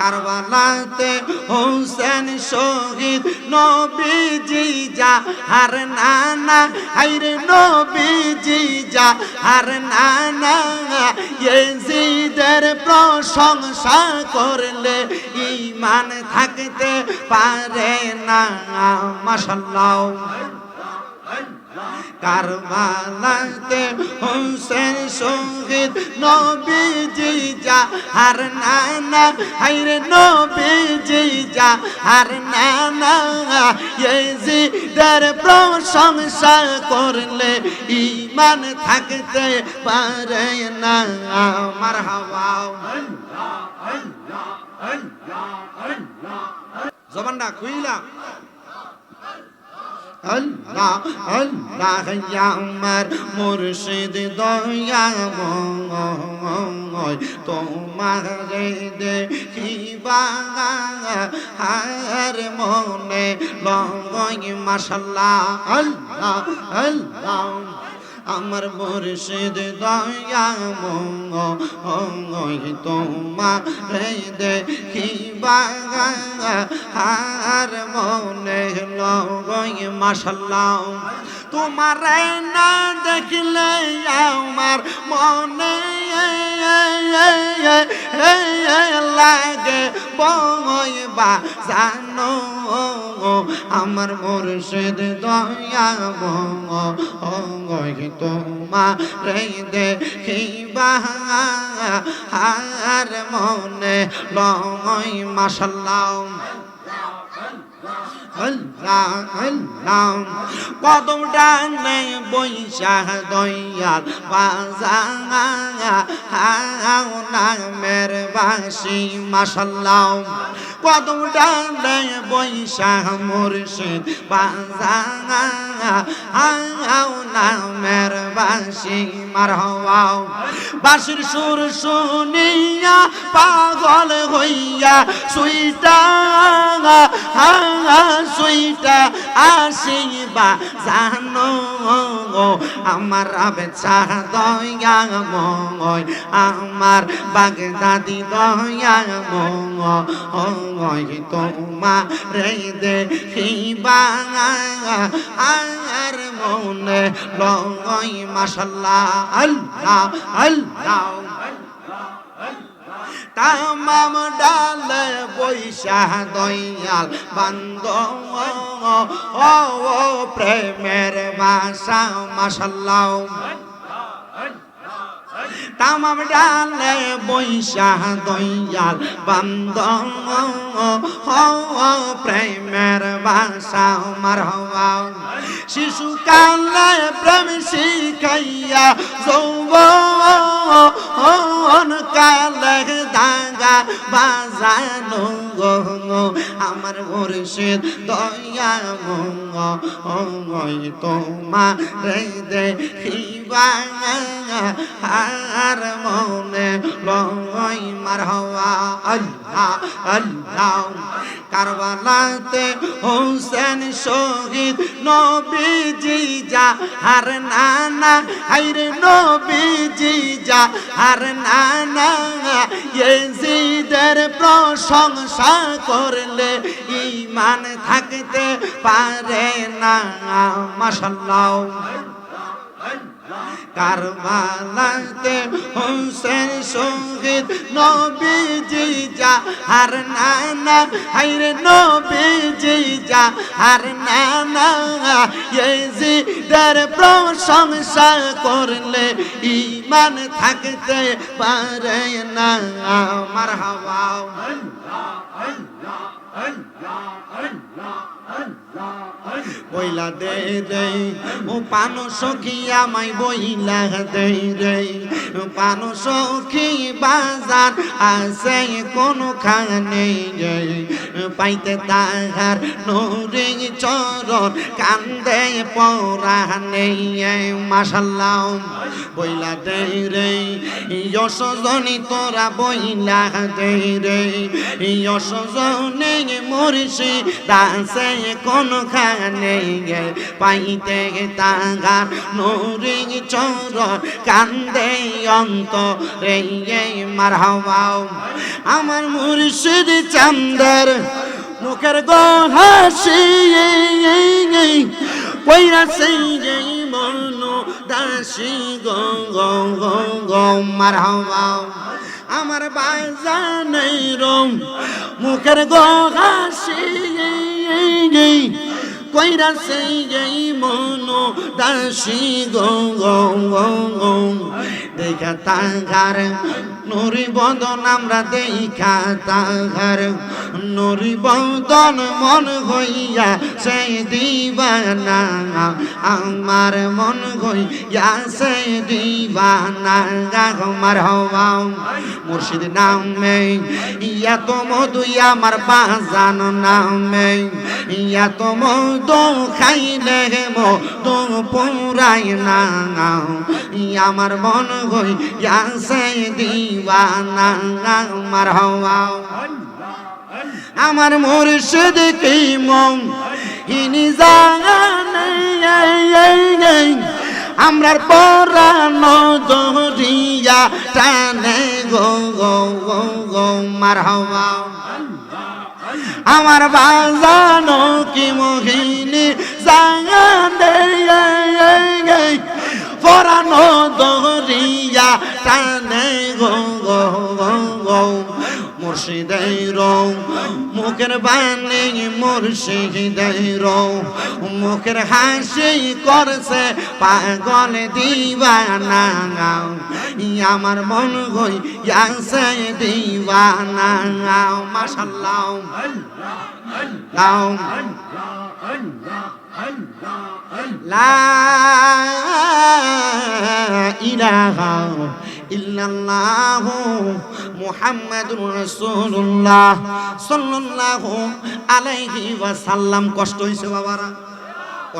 কারবালাতে হোসেন শহীদ নবীজি যা হার নানা হাইরে নবীজি যা হার নানা ইয়েজিদের প্রশংসা করলে ঈমান থাকতে পারে না মাশাআল্লাহ কারবালাতে হোসেন শহীদ নবীজি যা হার নানা হাইরে নবীজি যা হার নানা ইয়েজিদের প্রশংসা করলে ঈমান থাকতে পারে না মারহাবা জবানটা খুইলা আল্লাহ আল্লাহ আমার মুর্শিদ দয়াময় তোমারে দেখিবা আর মনে লয় মাশাআল্লাহ আল্লাহ আল্লাহ আমার মুর্শিদ দয়াময় তোমারে দেখিবা আর মনে লয় মাশাআল্লাহ তোমারে না দেখলে আমার মনে লাগে বই বা জানো আমার মুর্শিদ দয়াময় তোমারে দেখিবা আর মনে লয় মাশাআল্লাহ আল্লাহ আল্লাহ কদম ডানে বৈশা দয়াল বাজাও নামের বাসি মাশাআল্লাহ কদম ডানে বৈশা মুর্শিদ বাজাও নামের বাসি মারহাবা বাঁশির সুর শুনিয়া পাগল হইয়া সুইটা সুইটা আসিবা জানো আমার বেচা দয়াময় আমার বাগদাদি দয়াময় তোমারে দেখিবা আর মনে লয় মাশাআল্লাহ আল্লাহ আল্লাহ তামাম ডালে বৈশা দয়াল বান্দ ও প্রেমের বাসা মাশাআল্লাহ তামাম ডালে বৈশা দয়াল বান্দ প্রেমের বাসা মারহাবা শিশুকালে প্রেম শিখাইয়া যৌবন কালে দাঙ্গা বাজানো আমার মুর্শিদ দয়াময় তোমারে দেখিবা আর মনে লয় মারহাবা আল্লাহ আল্লাহ কারবালাতে হোসেন শহীদ নবীজি যা হার নানা হাইরে নবীজি যা হার নানা ইয়েজিদের প্রশংসা করলে ঈমান থাকতে পারে না মাশাআল্লাহ কারবালাতে হোসেন শহীদ নবীজি যা হার নানা হাইরে নবীজি যা হার নানা ইয়েজিদের প্রশংসা করলে ঈমান থাকতে পারে না মারহাবা বইলা দে রে ও পানো সখী আমায় বইলা দে রে পানো সখী বাজার আছে কোনখানে রে পাইতে তাহার নুরে চরণ কান্দে পরানে মাশাআল্লাহ বইলা দে রে যশোজনী তোরা বইলা দে রে সজনে মুর্শিদ আছে কোনখানে পাইতে তাহার নুরি চরণ কান্দে অন্তরে মারহাবা আমার মুর্শিদ চান্দের মুখের গো হাসি কইরা সেই মনো দাসী গো গো গো গো মারহাবা আমার বাজানের রং মুখের গো হাসি কইরা সেই মনো দাসী গো গো গো গো দেখা তাহার নুরি বদন আমরা দেখা তাহার নুরি বদন মন হইয়া সেই দিবানা আমার মন হইয়া সেই দিবানা আমার হওয়া মুর্শিদ নামে ইয়া তো মধু আমার বাজান নামে ইয়া তো মধু খাইলে মধু পুরাই না আমার মন হইয়া সেই দিবানা আমার হওয়া আমার মুর্শিদ কি মন ইনি জানে আমরার পরানো দরিয়া টানে গো গো গো গো মারহাবা আমার বাজানো কি মোহিনী জানে পরানো দরিয়া টানে গো গো গো গো মুর্শিদের মুখের বাণী মুর্শিদের মুখের হাসি করছে পাগল দিবানা আমার মন হইয়াছে দিবানা মাশাআল্লাহ লা ইলাহা ইল্লাল্লাহু মুহাম্মাদুর রাসূলুল্লাহ সাল্লাল্লাহু আলাইহি ওয়াসাল্লাম। কষ্ট হইছে বাবারা,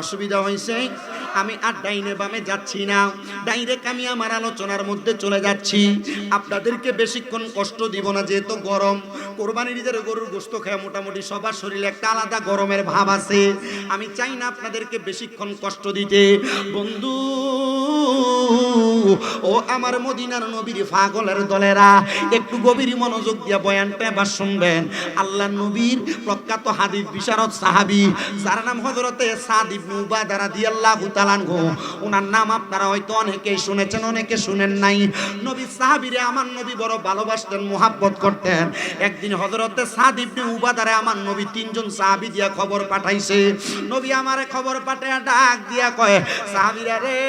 অসুবিধা হইছে, আমি আর ডাইনে বামে যাচ্ছি না, ডাইরেক্ট আমি আমার আলোচনার মধ্যে চলে যাচ্ছি। আপনাদেরকে বেশিক্ষণ কষ্ট দিব না, যেহেতু গরম। কোরবানির ঈদের গরুর গোশত খেয়ে মোটামুটি সবার শরীরে একটা আলাদা গরমের ভাব আছে। আমি চাই না আপনাদেরকে বেশিক্ষণ কষ্ট দিতে। বন্ধু ও আমার মদিনার নবীর পাগলের দলেরা, একটু গভীর মনোযোগ দিয়ে বয়ানটা এবার শুনবেন। আল্লাহ নবীর প্রখ্যাত হাদিস বিশারদ সাহাবী, যার নাম হযরতে সাদ ইবনে উবাদা রাদিয়াল্লাহু তাআলা আনহু। ওনার নাম আপনারা হয়তো অনেকেই শুনেছেন, অনেকে শুনেন নাই। নবী সাহাবীরে আমার নবী বড় ভালোবাসতেন, মুহাব্বত করতেন। একদিন হযরতে সাদ ইবনে উবাদারে আমার নবী তিনজন সাহাবী দিয়া খবর পাঠাইছে। নবী আমারে খবর পাঠায়া ডাক দিয়া কয়, সাহাবীরা রে,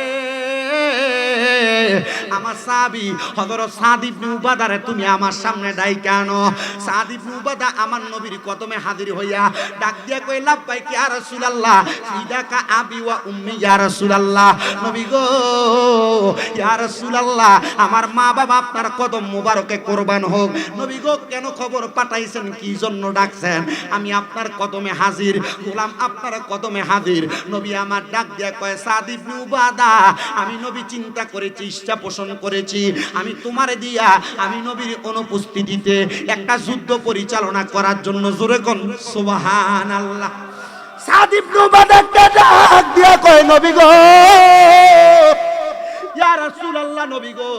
আমার সাহাবী হযরত সাদ ইবনে উবাদারে তুমি আমার সামনে ডাইকা আনো। সাদ ইবনে উবাদা আমার নবীর কদমে হাজির হইয়া ডাক দিয়া কয়, লাব্বাইক ইয়া রাসূলুল্লাহ, ফিদাকা আবি ওয়া উম্মি ইয়া রাসূলুল্লাহ। নবী গো, ইয়া রাসূলুল্লাহ, আমার মা বাবা আপনার কদম মোবারকে কুরবান হোক। নবী গো, কেন খবর পাঠাইছেন, কি জন্য ডাকছেন? আমি আপনার কদমে হাজির, গোলাম আপনার কদমে হাজির। নবী আমার ডাক দিয়া কয়, সাদ ইবনে উবাদা, আমি নবী চিন্তা করেছি, ইচ্ছা পোষণ করেছি, আমি তোমারে দিয়া আমি নবীর অনুপস্থিতিতে একটা যুদ্ধ পরিচালনা করার জন্য। জোরে কোন সুবহানাল্লাহ। সাদ ইবনে উবাদা ডাক দিয়া কয়, নবী গো, ইয়া রাসূলুল্লাহ, নবী গো,